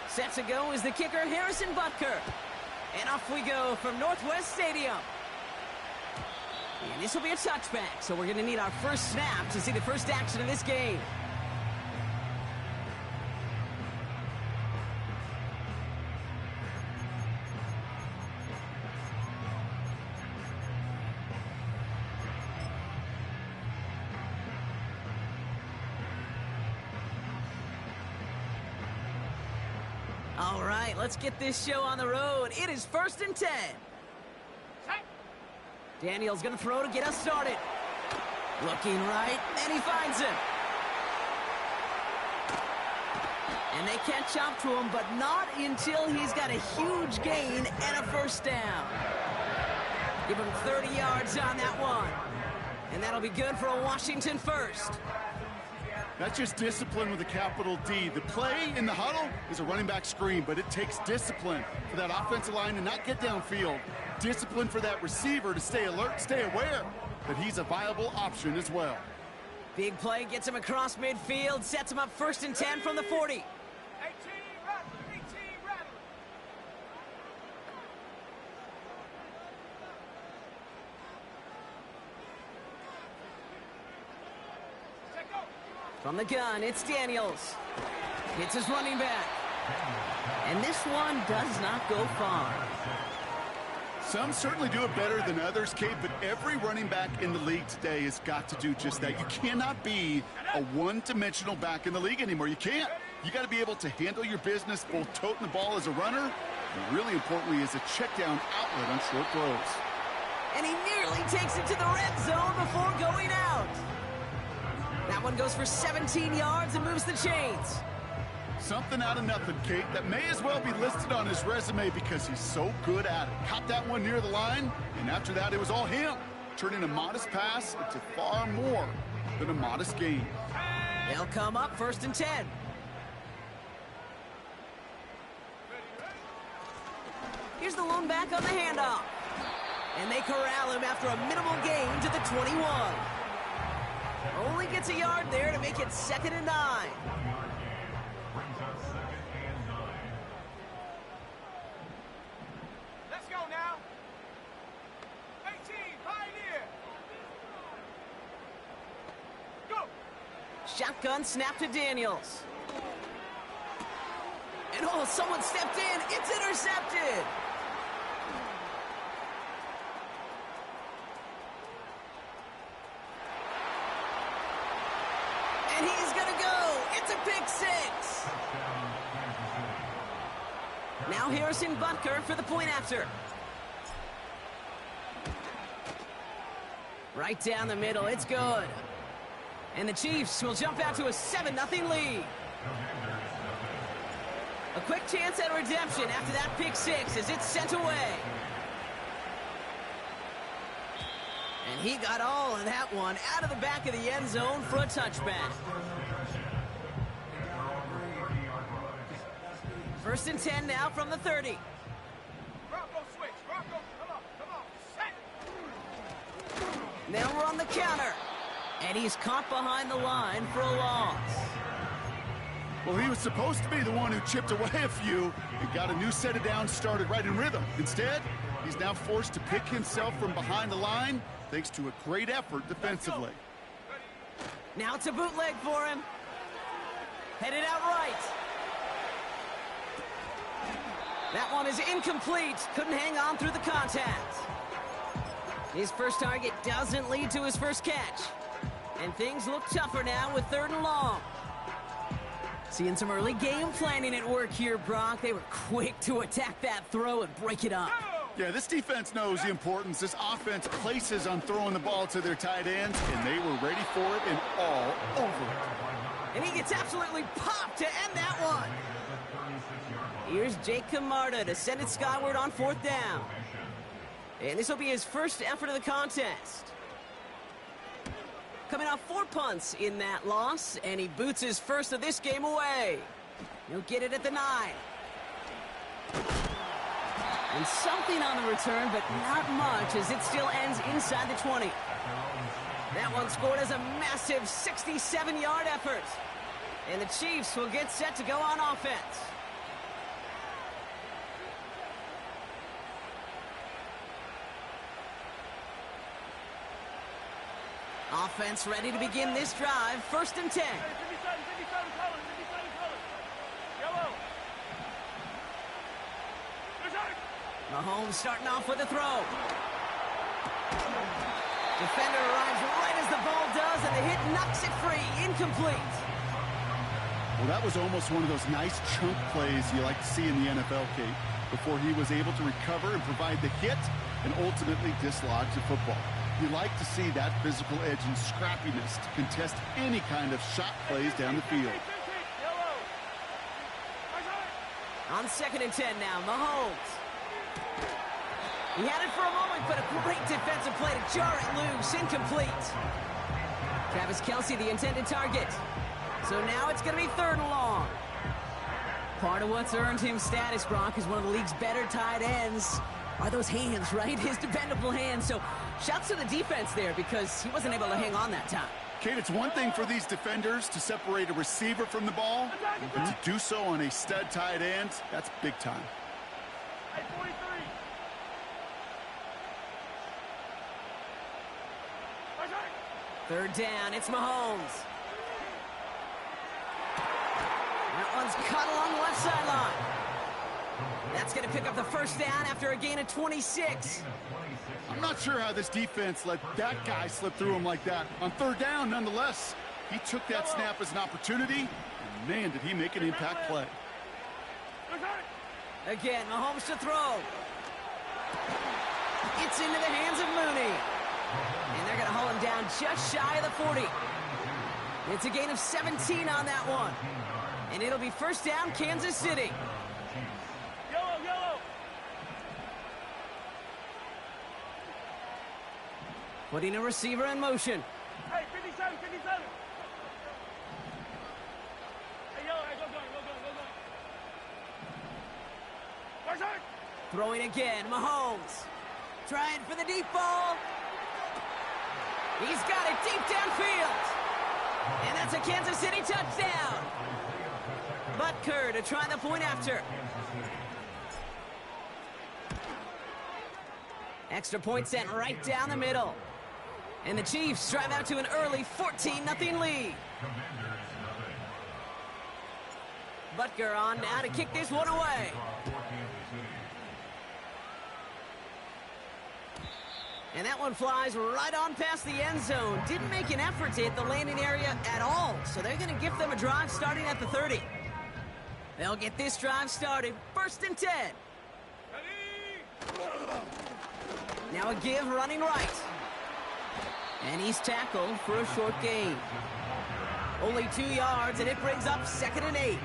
Set to go is the kicker, Harrison Butker. And off we go from Northwest Stadium. And this will be a touchback, so we're going to need our first snap to see the first action of this game. All right, let's get this show on the road. It is 1st and 10. Daniels going to throw to get us started. Looking right, and he finds him. And they catch up to him, but not until he's got a huge gain and a first down. Give him 30 yards on that one. And that'll be good for a Washington first. That's just discipline with a capital D. The play in the huddle is a running back screen, but it takes discipline for that offensive line to not get downfield. Discipline for that receiver to stay alert, stay aware that he's a viable option as well. Big play gets him across midfield, sets him up 1st and 10 from the 40. From the gun, it's Daniels. It's his running back. And this one does not go far. Some certainly do it better than others, Kate, but every running back in the league today has got to do just that. You cannot be a one-dimensional back in the league anymore. You can't. You got to be able to handle your business, both toting the ball as a runner, and really importantly as a check-down outlet on short throws. And he nearly takes it to the red zone before going out. That one goes for 17 yards and moves the chains. Something out of nothing, Kate, that may as well be listed on his resume because he's so good at it. Caught that one near the line, and after that, it was all him, turning a modest pass into far more than a modest gain. They'll come up 1st and 10. Here's the lone back on the handoff. And they corral him after a minimal gain to the 21. Only gets a yard there to make it 2nd and 9. Let's go now. 18, Pioneer. Go. Shotgun snap to Daniels. And oh, someone stepped in. It's intercepted. And he's going to go. It's a pick 6. Now Harrison Butker for the point after. Right down the middle. It's good. And the Chiefs will jump out to a 7-0 lead. A quick chance at redemption after that pick 6 as it's sent away. And he got all of that one out of the back of the end zone for a touchback. 1st and 10 now from the 30. Bronco switch. Bronco, come on, set. Now we're on the counter. And he's caught behind the line for a loss. Well, he was supposed to be the one who chipped away a few and got a new set of downs started right in rhythm. Instead, he's now forced to pick himself from behind the line thanks to a great effort defensively. Now it's a bootleg for him. Headed out right. That one is incomplete. Couldn't hang on through the contact. His first target doesn't lead to his first catch. And things look tougher now with 3rd and long. Seeing some early game planning at work here, Brock. They were quick to attack that throw and break it up. Yeah, this defense knows the importance this offense places on throwing the ball to their tight ends, and they were ready for it and all over it. And he gets absolutely popped to end that one. Here's Jake Camarda to send it skyward on 4th down. And this will be his first effort of the contest. Coming off 4 punts in that loss, and he boots his first of this game away. He'll get it at the 9. And something on the return, but not much, as it still ends inside the 20. That one scored as a massive 67-yard effort. And the Chiefs will get set to go on offense. Offense ready to begin this drive. 1st and 10. Mahomes starting off with a throw. Defender arrives right as the ball does, and the hit knocks it free. Incomplete. Well, that was almost one of those nice chunk plays you like to see in the NFL, Kate, before he was able to recover and provide the hit and ultimately dislodge the football. You like to see that physical edge and scrappiness to contest any kind of shot plays down the field. On 2nd and 10 now, Mahomes. He had it for a moment, but a great defensive play to jar it loose. Incomplete. Travis Kelce, the intended target. So now it's going to be 3rd and long. Part of what's earned him status, Gronk, is one of the league's better tight ends. Are those hands, right? His dependable hands. So shouts to the defense there because he wasn't able to hang on that time. Kate, it's one thing for these defenders to separate a receiver from the ball, but to do so on a stud tight end, that's big time. 3rd down, it's Mahomes. That one's cut along the left sideline. That's going to pick up the 1st down after a gain of 26. I'm not sure how this defense let that guy slip through him like that. On 3rd down, nonetheless, he took that snap as an opportunity, and man, did he make an impact play. Again, Mahomes to throw. It's into the hands of Mooney. And they're going to haul him down just shy of the 40. It's a gain of 17 on that one. And it'll be 1st down, Kansas City. Yellow. Putting a receiver in motion. Hey, 57. Hey, yellow, hey, go. Throwing again, Mahomes. Trying for the deep ball. He's got it deep downfield. And that's a Kansas City touchdown. Butker to try the point after. Extra point sent right down the middle. And the Chiefs drive out to an early 14-0 lead. Butker on now to kick this one away. And that one flies right on past the end zone. Didn't make an effort to hit the landing area at all. So they're going to give them a drive starting at the 30. They'll get this drive started. 1st and 10. Now a give running right. And he's tackled for a short gain. Only 2 yards, and it brings up 2nd and 8.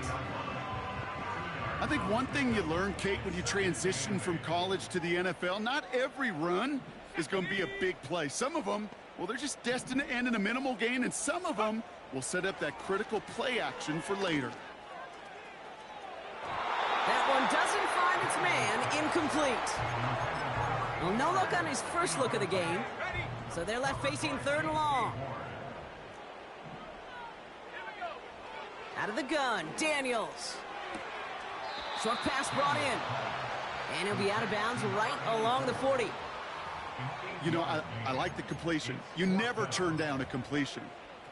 I think one thing you learn, Kate, when you transition from college to the NFL, not every run is going to be a big play. Some of them, well, they're just destined to end in a minimal gain, and some of them will set up that critical play action for later. That one doesn't find its man. Incomplete. Well, no look on his first look of the game, so they're left facing 3rd and long. Out of the gun, Daniels. Short pass brought in. And he'll be out of bounds right along the 40. You know, I like the completion. You never turn down a completion.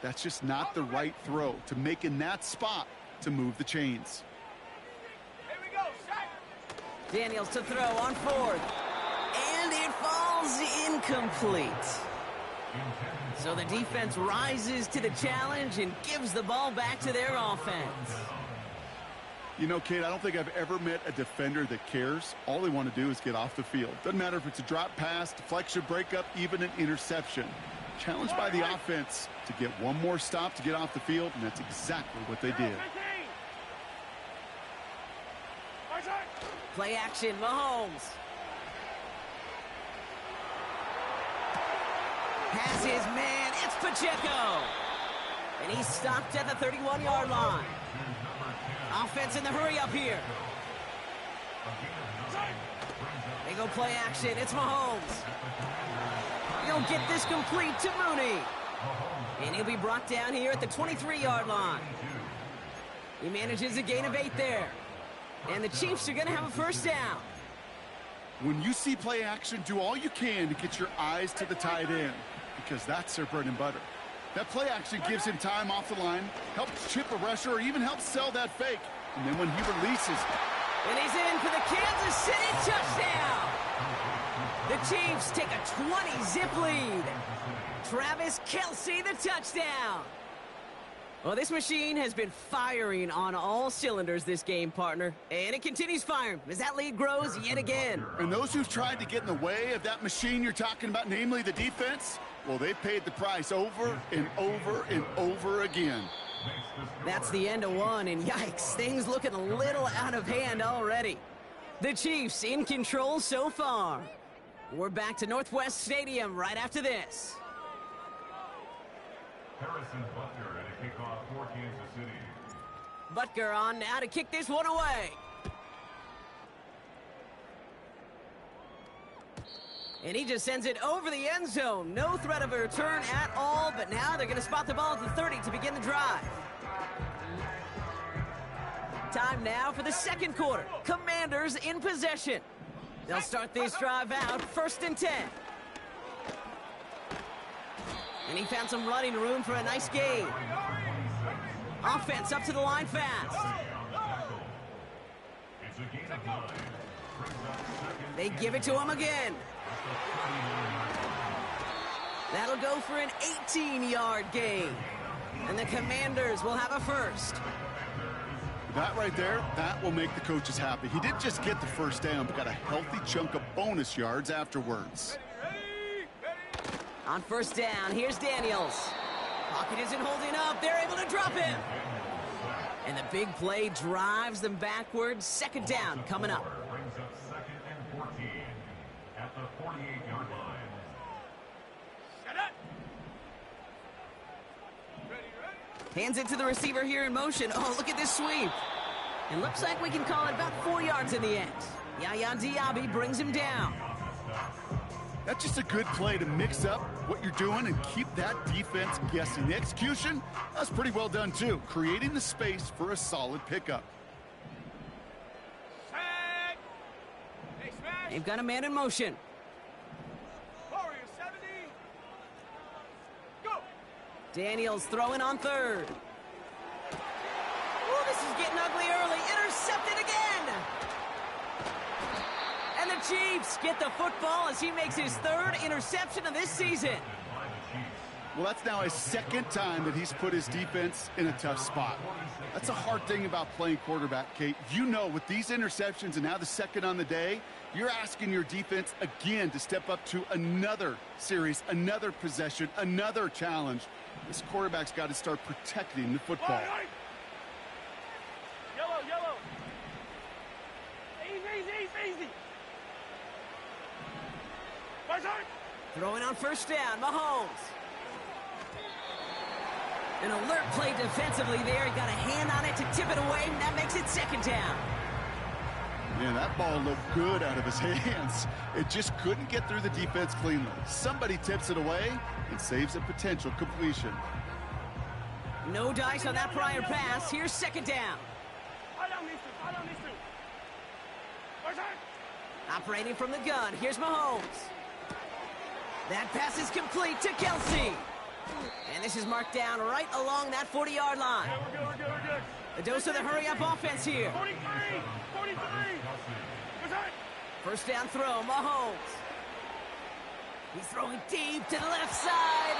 That's just not the right throw to make in that spot to move the chains. Here we go, shot. Daniels to throw on 4th. And it falls incomplete. So the defense rises to the challenge and gives the ball back to their offense. You know, Kate, I don't think I've ever met a defender that cares. All they want to do is get off the field. Doesn't matter if it's a drop pass, deflection, breakup, even an interception. Challenged by the offense to get one more stop to get off the field, and that's exactly what they did. Play action, Mahomes. Has his man, it's Pacheco. And he's stopped at the 31-yard line. Offense in the hurry up here. They go play action, it's Mahomes. He'll get this complete to Mooney. And he'll be brought down here at the 23-yard line. He manages a gain of 8 there. And the Chiefs are going to have a first down. When you see play action, do all you can to get your eyes to the tight end, because that's their bread and butter. That play action gives him time off the line, helps chip a rusher, or even helps sell that fake. And then when he releases... And he's in for the Kansas City touchdown. The Chiefs take a 20-zip lead. Travis Kelce, the touchdown. Well, this machine has been firing on all cylinders this game, partner. And it continues firing as that lead grows yet again. And those who've tried to get in the way of that machine you're talking about, namely the defense, well, they've paid the price over and over and over again. That's the end of one, and yikes, things looking a little out of hand already. The Chiefs in control so far. We're back to Northwest Stadium right after this. Harrison Butker at a kickoff for Kansas City. Butker on now to kick this one away. And he just sends it over the end zone. No threat of a return at all, but now they're going to spot the ball at the 30 to begin the drive. Time now for the second quarter. Commanders in possession. They'll start this drive out, 1st and 10. And he found some running room for a nice gain. Offense up to the line fast. They give it to him again. That'll go for an 18-yard gain. And the Commanders will have a first. That right there, that will make the coaches happy. He didn't just get the first down, but got a healthy chunk of bonus yards afterwards. On first down, here's Daniels. Pocket isn't holding up. They're able to drop him. And the big play drives them backwards. Second down coming up. Brings up 2nd and 14 at the 48-yard line. Set up. Ready. Hands it to the receiver here in motion. Oh, look at this sweep. It looks like we can call it about 4 yards in the end. Yaya Diaby brings him down. That's just a good play to mix up what you're doing and keep that defense guessing. The execution, that's pretty well done too, creating the space for a solid pickup. Set. Hey, smash. They've got a man in motion. Warrior 70. Go. Daniels throwing on 3rd. Ooh, this is getting ugly early. Intercepted again. And the Chiefs get the football as he makes his 3rd interception of this season. Well, that's now his 2nd time that he's put his defense in a tough spot. That's a hard thing about playing quarterback, Kate. You know, with these interceptions and now the 2nd on the day, you're asking your defense again to step up to another series, another possession, another challenge. This quarterback's got to start protecting the football. Yellow. Easy. Throwing on first down, Mahomes. An alert play defensively there. He got a hand on it to tip it away, and that makes it 2nd down. Man, that ball looked good out of his hands. It just couldn't get through the defense cleanly. Somebody tips it away and saves a potential completion. No dice on that prior pass. Here's 2nd down. Operating from the gun. Here's Mahomes. That pass is complete to Kelce. And this is marked down right along that 40-yard line. We're good. A dose of the hurry-up offense here. 43. First down throw, Mahomes. He's throwing deep to the left side.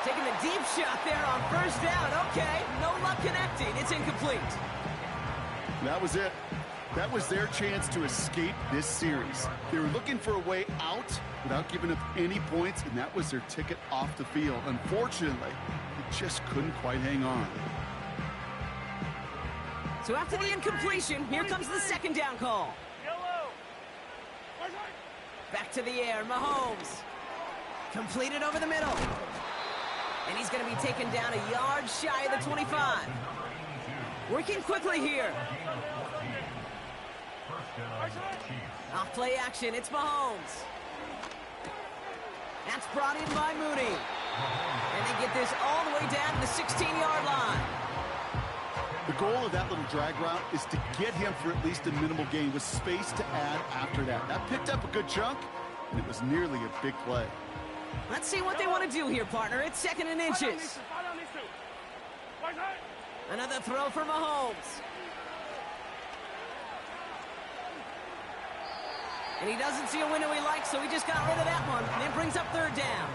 Taking the deep shot there on first down. Okay, no luck connecting. It's incomplete. That was it. That was their chance to escape this series. They were looking for a way out without giving up any points, and that was their ticket off the field. Unfortunately, they just couldn't quite hang on. So after the incompletion, here comes the 2nd down call. Back to the air, Mahomes. Completed over the middle. And he's going to be taken down a yard shy of the 25. Working quickly here. Off play action, it's Mahomes. That's brought in by Mooney. And they get this all the way down to the 16-yard line. The goal of that little drag route is to get him for at least a minimal gain with space to add after that. That picked up a good chunk, and it was nearly a big play. Let's see what they want to do here, partner. It's 2nd and inches. Another throw for Mahomes. And he doesn't see a window he likes, so he just got rid of that one. And it brings up 3rd down.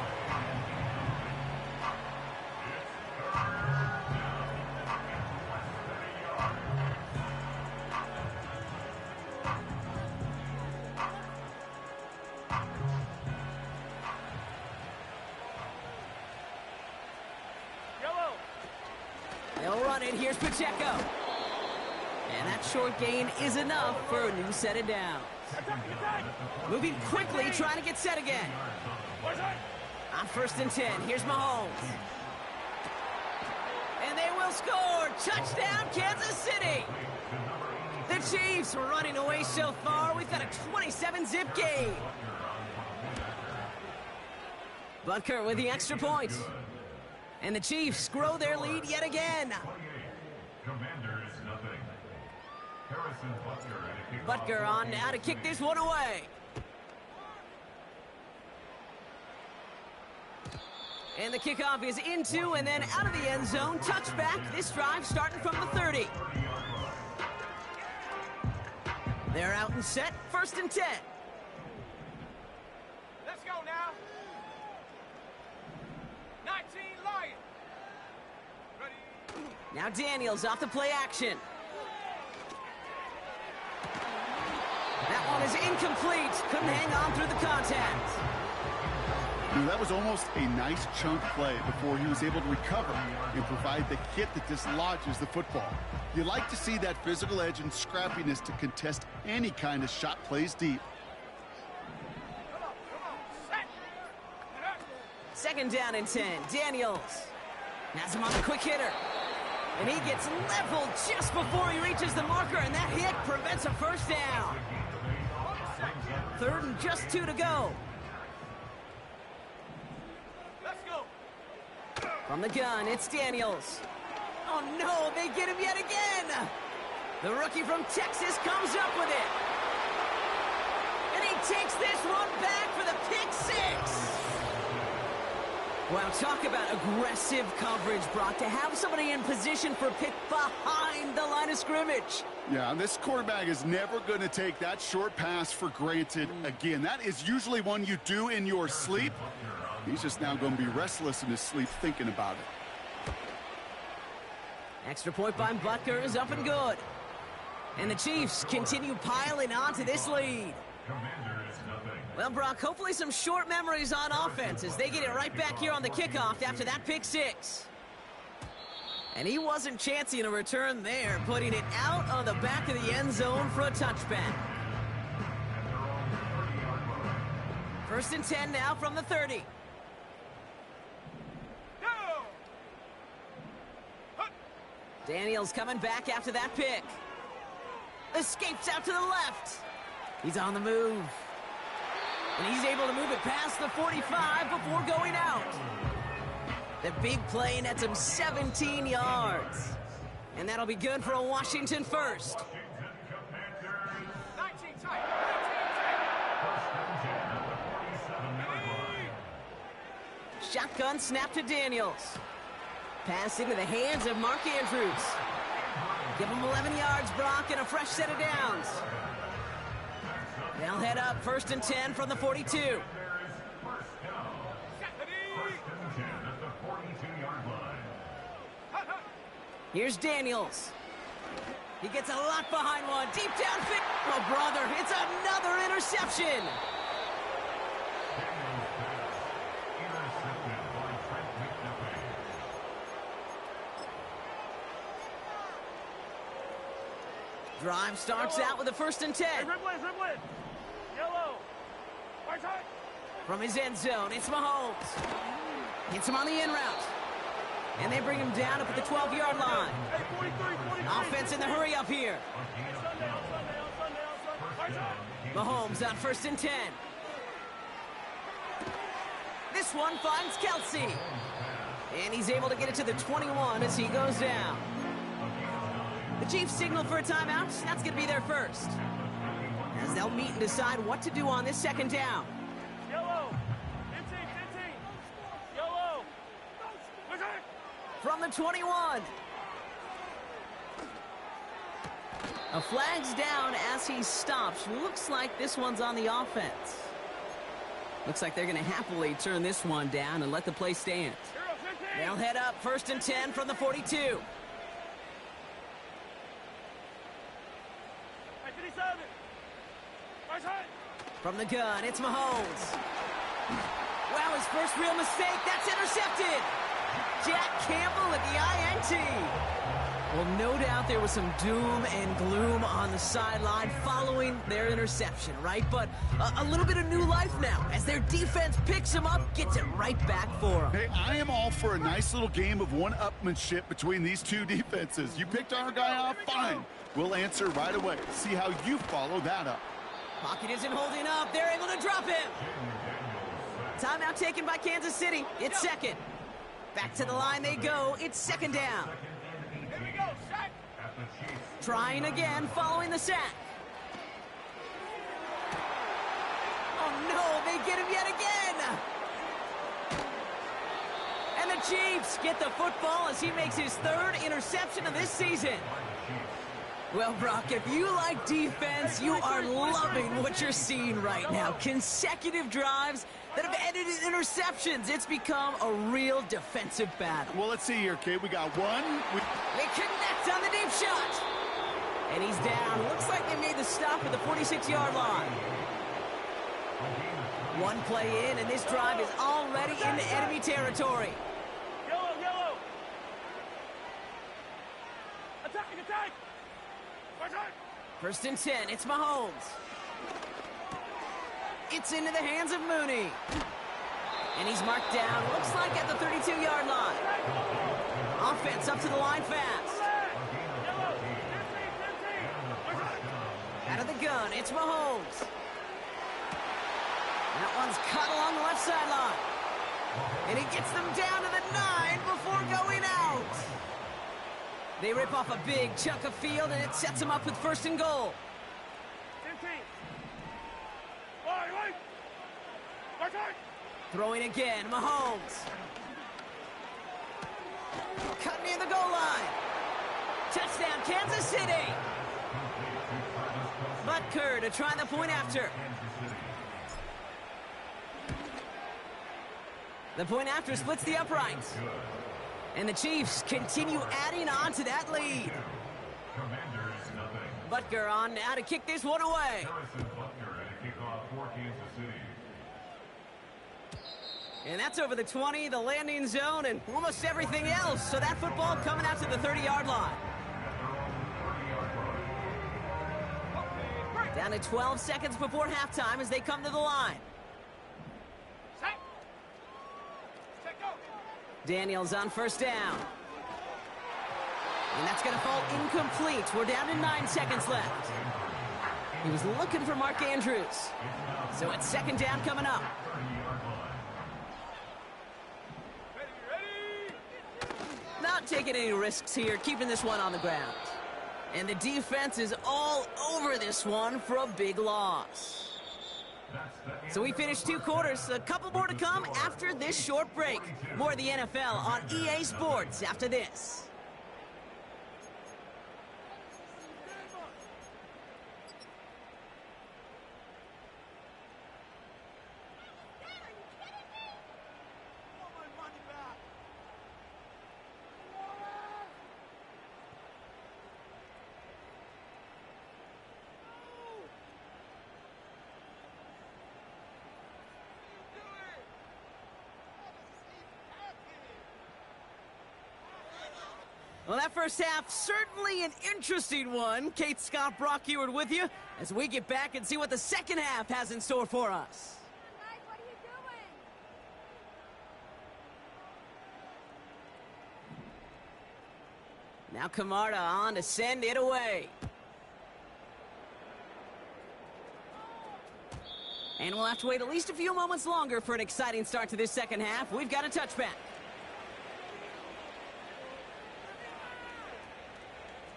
They'll run it. Here's Pacheco. And that short gain is enough for a new set of downs. Moving quickly, trying to get set again. On 1st and 10, here's Mahomes. And they will score. Touchdown, Kansas City. The Chiefs are running away so far. We've got a 27-zip game. Butker with the extra point. And the Chiefs grow their lead yet again. Commanders nothing. Harrison Butker on now to kick this one away. And the kickoff is into and then out of the end zone. Touchback. This drive starting from the 30. They're out and set. 1st and 10. Let's go now. 19 Lions. Ready. Now Daniels off the play action. That one is incomplete. Couldn't hang on through the contact. That was almost a nice chunk play before he was able to recover and provide the hit that dislodges the football. You like to see that physical edge and scrappiness to contest any kind of shot plays deep. Set. 2nd down and 10. Daniels has him on the quick hitter. And he gets leveled just before he reaches the marker, and that hit prevents a 1st down. 3rd and just 2 to go. Let's go. From the gun, it's Daniels. Oh no, they get him yet again. The rookie from Texas comes up with it. And he takes this one back for the pick 6. Wow, talk about aggressive coverage, Brock, to have somebody in position for a pick behind the line of scrimmage. Yeah, this quarterback is never going to take that short pass for granted again. That is usually one you do in your sleep. He's just now going to be restless in his sleep thinking about it. Extra point by Butker is up and good. And the Chiefs continue piling on to this lead. Well, Brock, hopefully some short memories on offense as they get it right back here on the kickoff after that pick 6. And he wasn't chancing a return there, putting it out on the back of the end zone for a touchback. 1st and 10 now from the 30. Daniels coming back after that pick. Escapes out to the left. He's on the move. And he's able to move it past the 45 before going out. The big play nets him 17 yards. And that'll be good for a Washington 1st. 19 tight. 19 Shotgun snap to Daniels. Pass into the hands of Mark Andrews. Give him 11 yards, Brock, and a fresh set of downs. They'll head up 1st and 10 from the 42. Here's Daniels. He gets a lot behind one. Deep downfield. Oh, brother, it's another interception. Drive starts out with a 1st and 10. Red blitz. Yellow. Right side. From his end zone, it's Mahomes. Hits him on the in route. And they bring him down up at the 12-yard line. Hey, 43. Offense in the hurry up here. Mahomes on 1st and 10. This one finds Kelsey. And he's able to get it to the 21 as he goes down. The Chiefs signal for a timeout. That's going to be their first. As they'll meet and decide what to do on this second down. Yellow. 15. Yellow. From the 21. A flag's down as he stops. Looks like this one's on the offense. Looks like they're going to happily turn this one down and let the play stand. They'll head up 1st and 10 from the 42. From the gun, it's Mahomes. Wow, his first real mistake. That's intercepted. Jack Campbell at the INT. Well, no doubt there was some doom and gloom on the sideline following their interception, right? But a little bit of new life now as their defense picks him up, gets it right back for him. Hey, I am all for a nice little game of one-upmanship between these two defenses. You picked our guy off, fine. We'll answer right away. See how you follow that up. Pocket isn't holding up. They're able to drop him. Timeout taken by Kansas City. It's second. Back to the line they go. It's second down. Trying again following the sack. Oh no, they get him yet again. And the Chiefs get the football as he makes his third interception of this season. Well, Brock, if you like defense, you are loving what you're seeing right now. Consecutive drives that have ended in interceptions. It's become a real defensive battle. Well, let's see here, kid. We got one. They connect on the deep shot. And he's down. Looks like they made the stop at the 46-yard line. One play in, and this drive is already into enemy territory. Yellow. Attack. 1st and 10, it's Mahomes. It's into the hands of Mooney. And he's marked down, looks like at the 32-yard line. Offense up to the line fast. Out of the gun, it's Mahomes. That one's cut along the left sideline. And he gets them down to the 9 before going out. They rip off a big chunk of field, and it sets them up with 1st and goal. 15. Throwing again, Mahomes. Cut near the goal line. Touchdown, Kansas City. Butker to try the point after. The point after splits the uprights. And the Chiefs continue adding on to that lead. Butker on now to kick this one away. And that's over the 20, the landing zone, and almost everything else. So that football coming out to the 30-yard line. Down to 12 seconds before halftime as they come to the line. Daniels on 1st down. And that's going to fall incomplete. We're down to 9 seconds left. He was looking for Mark Andrews. So it's 2nd down coming up. Not taking any risks here, keeping this one on the ground. And the defense is all over this one for a big loss. So we finished 2 quarters. A couple more to come after this short break. More of the NFL on EA Sports after this. Well, that first half, certainly an interesting one. Kate Scott, Brock Eward with you as we get back and see what the second half has in store for us. Mike, what are you doing? Now Camarda on to send it away. And we'll have to wait at least a few moments longer for an exciting start to this second half. We've got a touchback.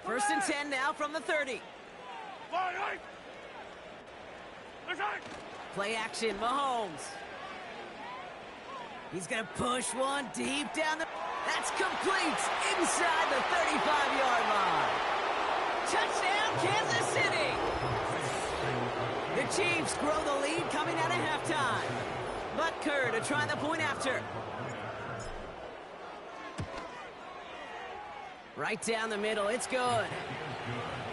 First and 10 now from the 30. Play action, Mahomes. He's going to push one deep down the... That's complete inside the 35-yard line. Touchdown, Kansas City. The Chiefs grow the lead coming out of halftime. Butker to try the point after. Right down the middle, it's good.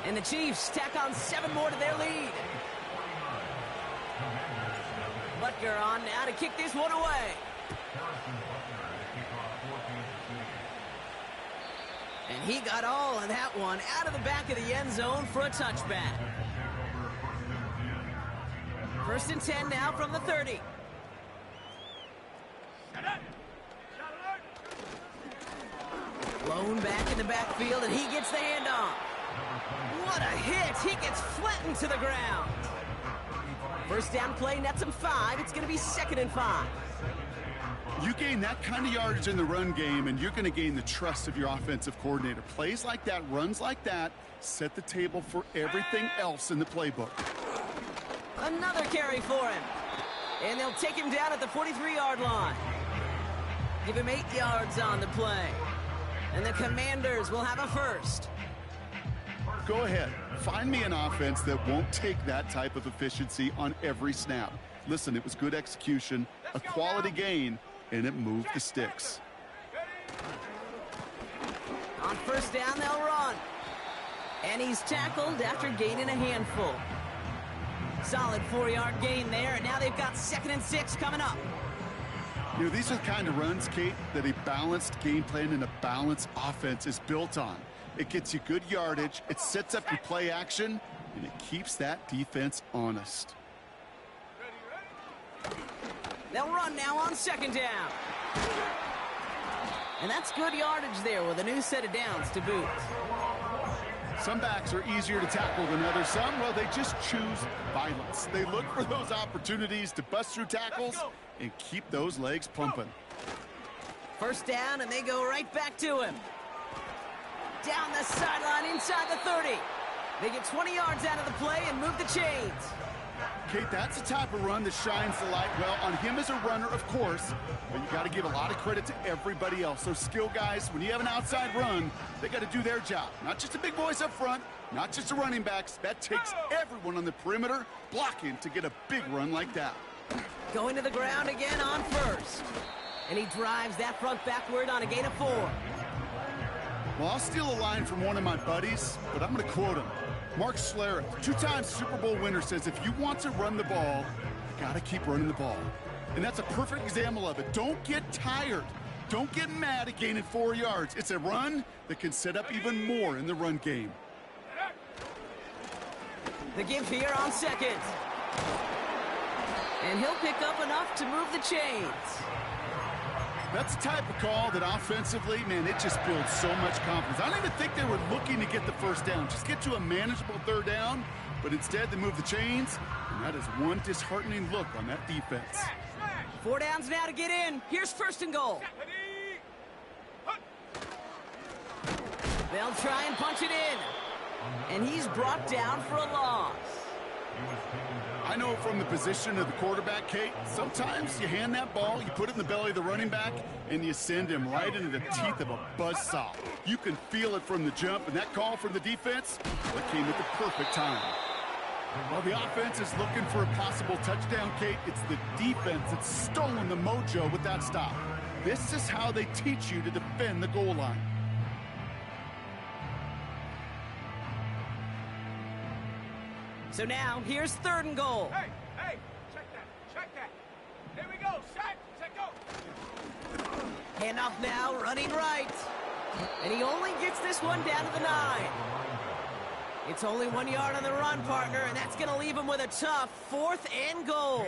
And the Chiefs tack on 7 more to their lead. Butker on now to kick this one away. And he got all of that one out of the back of the end zone for a touchback. First and 10 now from the 30. Blown back in the backfield, and he gets the handoff. What a hit! He gets flattened to the ground. First down play nets him 5. It's going to be 2nd and 5. You gain that kind of yardage in the run game, and you're going to gain the trust of your offensive coordinator. Plays like that, runs like that, set the table for everything else in the playbook. Another carry for him. And they'll take him down at the 43-yard line. Give him 8 yards on the play. And the Commanders will have a first. Go ahead. Find me an offense that won't take that type of efficiency on every snap. Listen, it was good execution, a quality gain, and it moved the sticks. On first down, they'll run. And he's tackled after gaining a handful. Solid 4-yard gain there, and now they've got 2nd and 6 coming up. You know, these are the kind of runs, Kate, that a balanced game plan and a balanced offense is built on. It gets you good yardage, it sets up your play action, and it keeps that defense honest. They'll run now on 2nd down. And that's good yardage there with a new set of downs to boot. Some backs are easier to tackle than others. Some, well, they just choose violence. They look for those opportunities to bust through tackles and keep those legs pumping. First down, and they go right back to him. Down the sideline inside the 30. They get 20 yards out of the play and move the chains. Kate, that's the type of run that shines the light well on him as a runner, of course, but you got to give a lot of credit to everybody else. Those skill guys, when you have an outside run, they got to do their job. Not just the big boys up front, not just the running backs. That takes everyone on the perimeter blocking to get a big run like that. Going to the ground again on first. And he drives that front backward on a gain of 4. Well, I'll steal a line from one of my buddies, but I'm going to quote him. Mark Schlereth, 2-time Super Bowl winner, says if you want to run the ball, you got to keep running the ball. And that's a perfect example of it. Don't get tired. Don't get mad at gaining 4 yards. It's a run that can set up even more in the run game. The give here on 2nd. And he'll pick up enough to move the chains. That's the type of call that offensively, man, it just builds so much confidence. I don't even think they were looking to get the first down. Just get to a manageable 3rd down, but instead they move the chains, and that is one disheartening look on that defense. 4 downs now to get in. Here's 1st and goal. They'll try and punch it in. And he's brought down for a loss. I know from the position of the quarterback, Kate, sometimes you hand that ball, you put it in the belly of the running back, and you send him right into the teeth of a buzzsaw. You can feel it from the jump, and that call from the defense, that came at the perfect time. While the offense is looking for a possible touchdown, Kate, it's the defense that's stolen the mojo with that stop. This is how they teach you to defend the goal line. So now, here's 3rd and goal. Hey, check that. Here we go, set, go. Handoff now, running right. And he only gets this one down to the 9. It's only 1 yard on the run, partner, and that's going to leave him with a tough 4th and goal.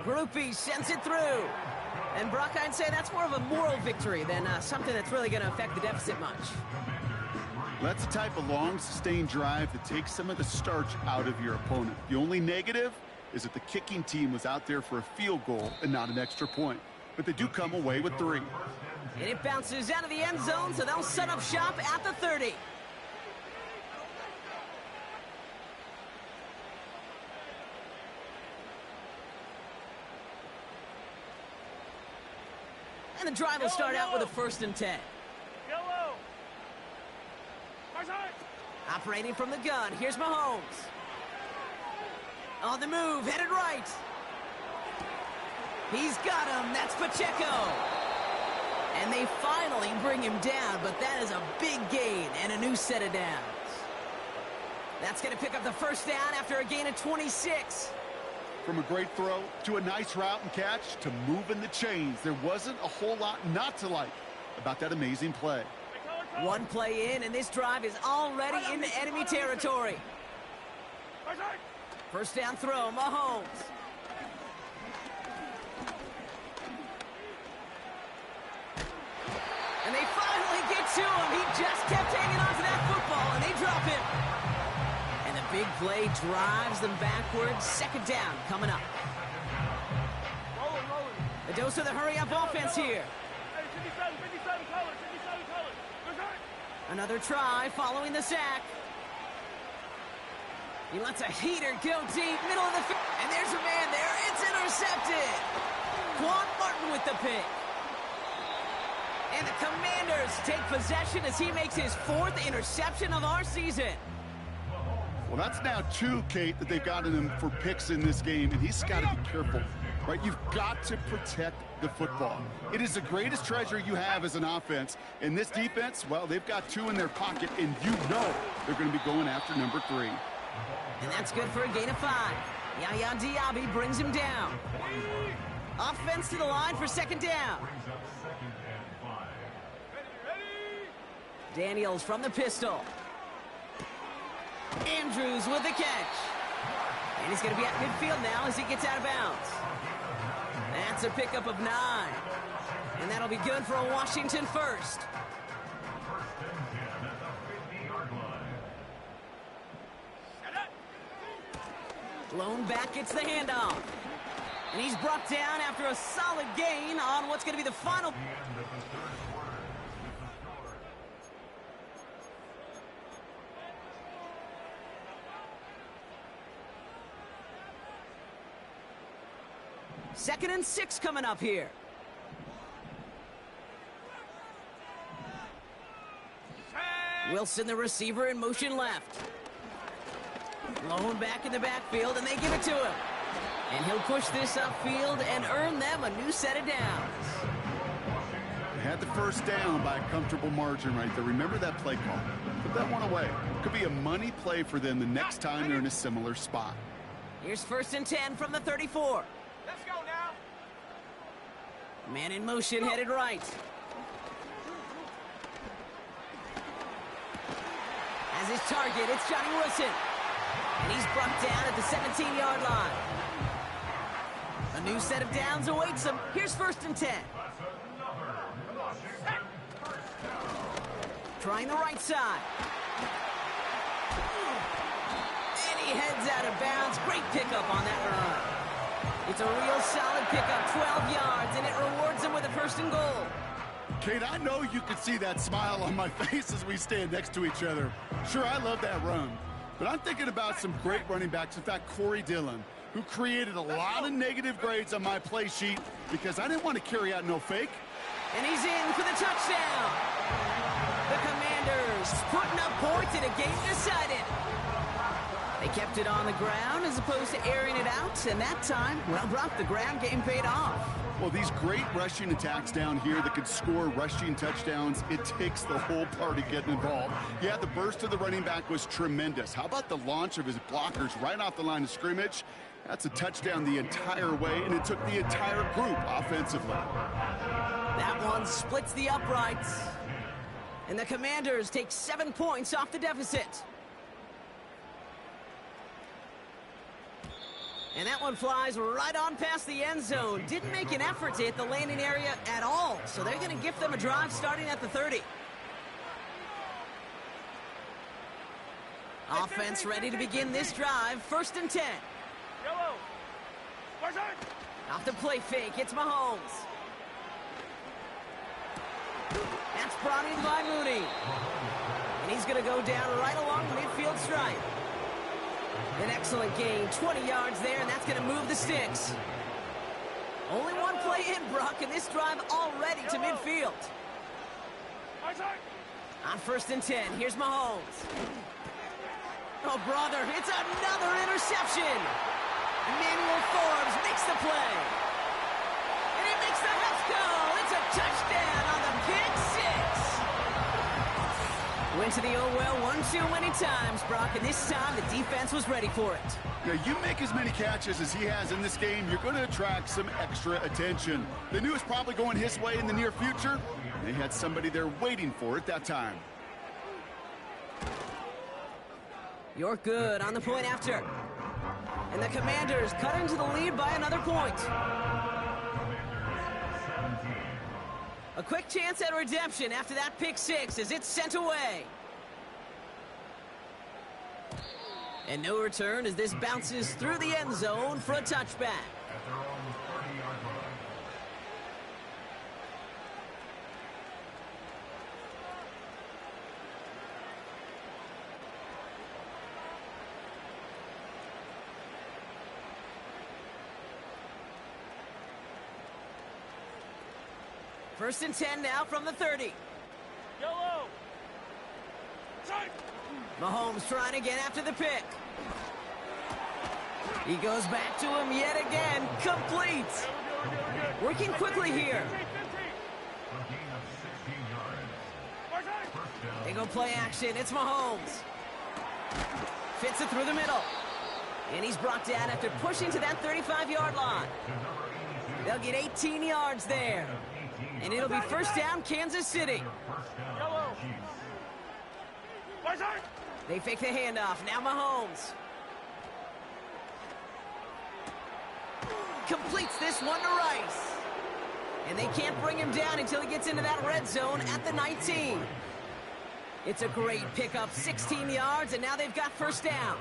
Groupie sends it through. And Brock, I'd say that's more of a moral victory than something that's really going to affect the deficit much. That's the type of long, sustained drive that takes some of the starch out of your opponent. The only negative is that the kicking team was out there for a field goal and not an extra point. But they do come away with 3. And it bounces out of the end zone, so they'll set up shop at the 30. And the drive will start out with a 1st and 10. Yellow. Operating from the gun, here's Mahomes. On the move, headed right. He's got him, that's Pacheco. And they finally bring him down, but that is a big gain and a new set of downs. That's going to pick up the 1st down after a gain of 26. From a great throw to a nice route and catch to moving the chains, there wasn't a whole lot not to like about that amazing play. One play in, and this drive is already into enemy territory. 1st down throw, Mahomes. And they finally get to him. He just kept hanging on to that football, and they drop him. And the big play drives them backwards. 2nd down coming up. A dose of the hurry-up offense here. Another try following the sack. He lets a heater go deep, middle of the field. And there's a man there. It's intercepted. Quan Martin with the pick. And the Commanders take possession as he makes his 4th interception of our season. Well, that's now 2, Kate, that they've gotten him for picks in this game, and he's got to be careful, right? You've got to protect the football. It is the greatest treasure you have as an offense. And this defense, well, they've got 2 in their pocket, and you know they're going to be going after number 3. And that's good for a gain of 5. Yaya Diaby brings him down. Offense to the line for 2nd down. Daniels from the pistol. Andrews with the catch. And he's going to be at midfield now as he gets out of bounds. That's a pickup of 9. And that'll be good for a Washington 1st. Lone back gets the handoff. And he's brought down after a solid gain on what's going to be the final. Second and 6 coming up here. Wilson, the receiver, in motion left. Lone back in the backfield, and they give it to him. And he'll push this upfield and earn them a new set of downs. They had the 1st down by a comfortable margin right there. Remember that play call. Put that one away. Could be a money play for them the next time they're in a similar spot. Here's 1st and 10 from the 34. Let's go now. Man in motion, headed right. As his target, it's Johnny Wilson. And he's brought down at the 17-yard line. A new set of downs awaits him. Here's 1st and 10. Trying the right side. And he heads out of bounds. Great pickup on that run. It's a real solid pickup, 12 yards, and it rewards him with a 1st and goal. Kate, I know you can see that smile on my face as we stand next to each other. Sure, I love that run. But I'm thinking about some great running backs. In fact, Corey Dillon, who created a lot of negative grades on my play sheet because I didn't want to carry out no fake. And he's in for the touchdown. The Commanders putting up points in a game decided. They kept it on the ground as opposed to airing it out, and that time, well, Brock, the ground game paid off. Well, these great rushing attacks down here that could score rushing touchdowns, it takes the whole party getting involved. Yeah, the burst of the running back was tremendous. How about the launch of his blockers right off the line of scrimmage? That's a touchdown the entire way, and it took the entire group offensively. That one splits the uprights. And the Commanders take 7 points off the deficit. And that one flies right on past the end zone. Didn't make an effort to hit the landing area at all. So they're going to gift them a drive starting at the 30. Offense ready to begin this drive. 1st and 10. Yellow. Off the play fake, it's Mahomes. That's brought in by Mooney. And he's going to go down right along the midfield stripe. An excellent gain, 20 yards there, and that's going to move the sticks. Only one play in, Brock, and this drive already to midfield. On 1st and 10, here's Mahomes. Oh, brother, it's another interception. Emmanuel Forbes makes the play. And he makes the Mets go. It's a touchdown on the pick six. Went to the oh well one too many times, Brock, and this time the defense was ready for it. Yeah, you make as many catches as he has in this game, you're going to attract some extra attention. They knew it was probably going his way in the near future. They had somebody there waiting for it that time. You're good on the point after. And the Commanders cut into the lead by another point. A quick chance at redemption after that pick six as it's sent away. And no return as this bounces through the end zone for a touchback. At their own 30-yard line. First and 10 now from the 30. Yellow. Tight. Mahomes trying again after the pick. He goes back to him yet again. Complete. Working quickly here. A gain of 16 yards. First down. They go play action. It's Mahomes. Fits it through the middle. And he's brought down after pushing to that 35-yard line. They'll get 18 yards there. And it'll be first down, Kansas City. Yellow. They fake the handoff. Now Mahomes. Completes this one to Rice. And they can't bring him down until he gets into that red zone at the 19. It's a great pickup, 16 yards, and now they've got first down.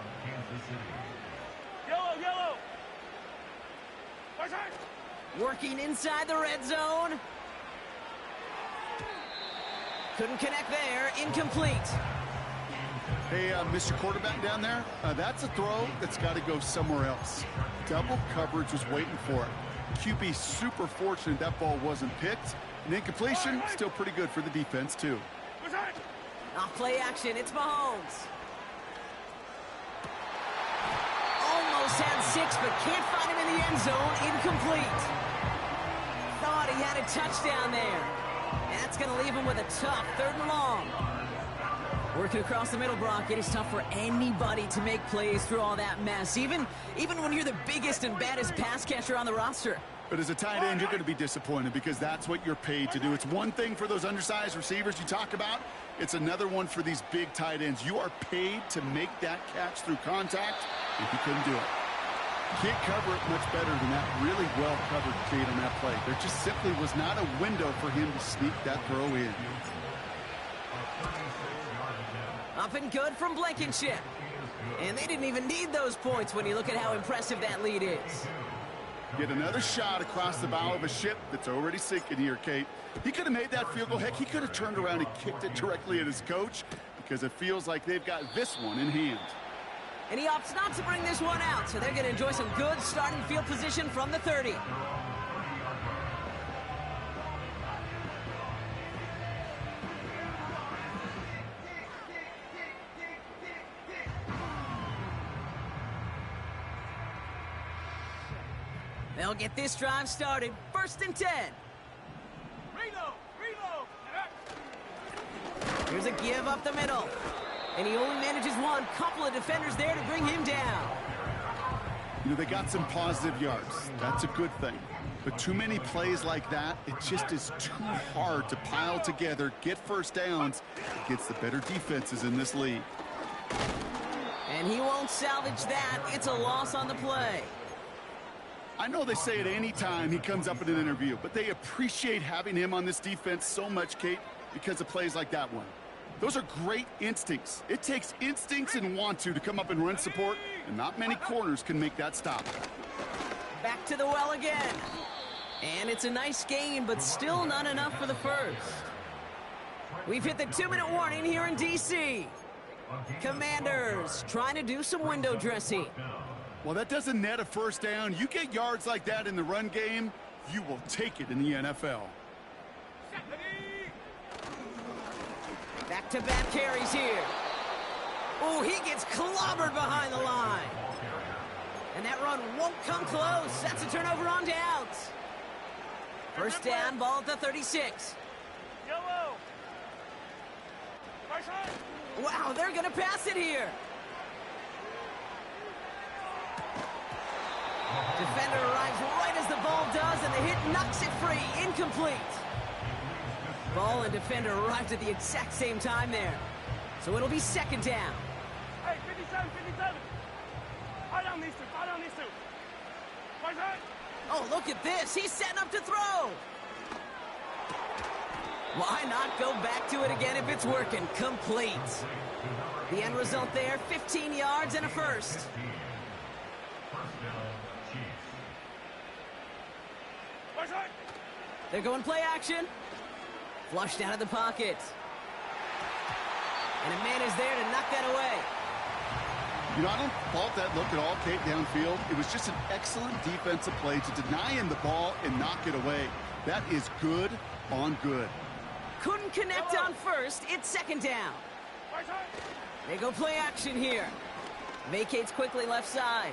Yellow. Working inside the red zone. Couldn't connect there. Incomplete. Hey, Mr. Quarterback down there, that's a throw that's got to go somewhere else. Double coverage was waiting for it. QB super fortunate that ball wasn't picked. And incompletion, still pretty good for the defense, too. Off play action, it's Mahomes. Almost had 6, but can't find him in the end zone. Incomplete. Thought he had a touchdown there. And that's going to leave him with a tough 3rd and long. Working across the middle, Brock, it is tough for anybody to make plays through all that mess, even when you're the biggest and baddest pass catcher on the roster. But as a tight end, you're going to be disappointed because that's what you're paid to do. It's one thing for those undersized receivers you talk about. It's another one for these big tight ends. You are paid to make that catch through contact, and he couldn't do it. Can't cover it much better than that really well-covered kid on that play. There just simply was not a window for him to sneak that throw in. Up and good from Blankenship. And they didn't even need those points when you look at how impressive that lead is. Get another shot across the bow of a ship that's already sinking here, Kate. He could have made that field goal. Heck, he could have turned around and kicked it directly at his coach because it feels like they've got this one in hand. And he opts not to bring this one out, so they're going to enjoy some good starting field position from the 30. They'll get this drive started. 1st and 10. Reload. Here's a give up the middle. And he only manages one. Couple of defenders there to bring him down. You know, they got some positive yards. That's a good thing. But too many plays like that, it just is too hard to pile together, get first downs against the better defenses in this league. And he won't salvage that. It's a loss on the play. I know they say it any time he comes up in an interview, but they appreciate having him on this defense so much, Kate, because of plays like that one. Those are great instincts. It takes instincts and want to come up and run support, and not many corners can make that stop. Back to the well again. And it's a nice gain, but still not enough for the first. We've hit the 2-minute warning here in D.C. Commanders trying to do some window dressing. Well, that doesn't net a first down. You get yards like that in the run game, you will take it in the NFL. Back-to-back carries here. Oh, he gets clobbered behind the line. And that run won't come close. That's a turnover on downs. First down, ball at the 36. Yellow. Wow, they're going to pass it here. Defender arrives right as the ball does, and the hit knocks it free. Incomplete. Ball and defender arrived at the exact same time there. So it'll be second down. Hey, 57, 57. Fire down these two, fire down these two. Right side. Oh, look at this. He's setting up to throw. Why not go back to it again if it's working? Complete. The end result there, 15 yards and a first. Right side. They're going play action. Flushed out of the pocket. And a man is there to knock that away. You know, I don't fault that look at all, Kate, downfield. It was just an excellent defensive play to deny him the ball and knock it away. That is good on good. Couldn't connect on first. It's second down. Right side. They go play action here. Vacates quickly left side.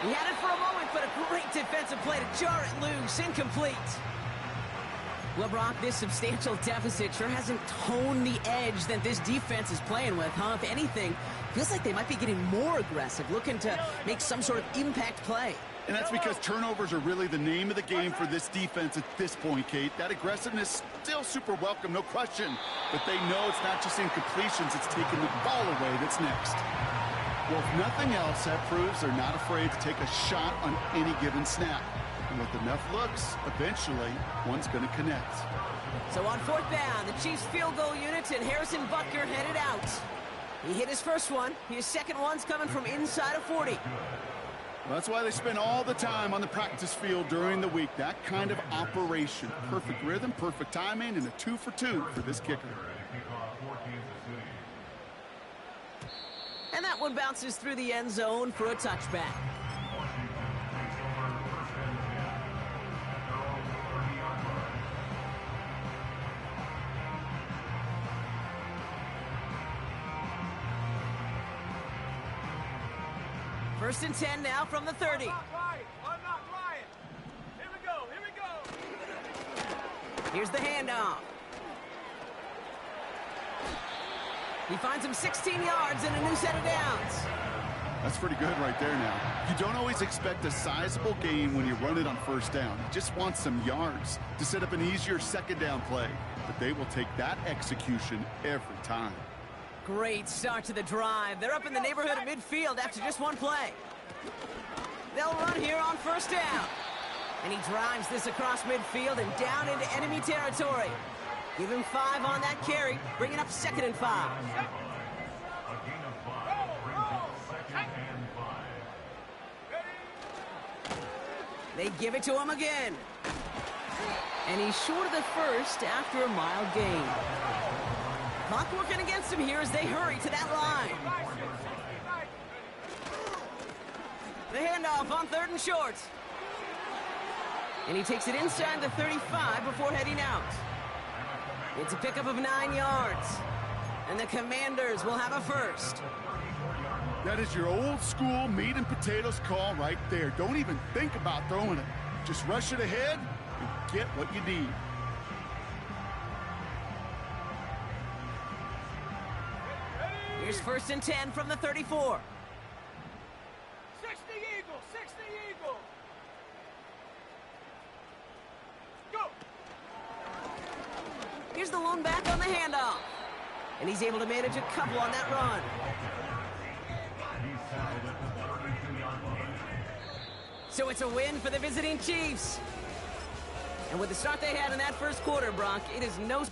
He had it for a moment, but a great defensive play to jar it loose. Incomplete. Well, Brock, this substantial deficit sure hasn't toned the edge that this defense is playing with, huh? If anything, feels like they might be getting more aggressive, looking to make some sort of impact play. And that's because turnovers are really the name of the game for this defense at this point, Kate. That aggressiveness still super welcome, no question. But they know it's not just incompletions, it's taking the ball away that's next. Well, if nothing else, that proves they're not afraid to take a shot on any given snap. And with enough looks, eventually, one's going to connect. So on fourth down, the Chiefs field goal unit and Harrison Butker headed out. He hit his first one. His second one's coming from inside of 40. Well, that's why they spend all the time on the practice field during the week. That kind of operation. Perfect rhythm, perfect timing, and a 2 for 2 for this kicker. And that one bounces through the end zone for a touchback. First and 10 now from the 30. I'm not lying. Here we go. Here's the handoff. He finds him 16 yards and a new set of downs. That's pretty good right there now. You don't always expect a sizable gain when you run it on first down. You just want some yards to set up an easier second down play. But they will take that execution every time. Great start to the drive. They're up in the neighborhood of midfield after just one play. They'll run here on first down. And he drives this across midfield and down into enemy territory. Give him 5 on that carry, bringing up 2nd and 5. They give it to him again. And he's short of the first after a mild gain. Clock working against him here as they hurry to that line. The handoff on 3rd and short. And he takes it inside the 35 before heading out. It's a pickup of 9 yards. And the Commanders will have a first. That is your old school meat and potatoes call right there. Don't even think about throwing it. Just rush it ahead and get what you need. Here's 1st and 10 from the 34. 60 Eagles, 60 Eagles. Go. Here's the lone back on the handoff. And he's able to manage a couple on that run. So it's a win for the visiting Chiefs. And with the start they had in that first quarter, Brock, it is no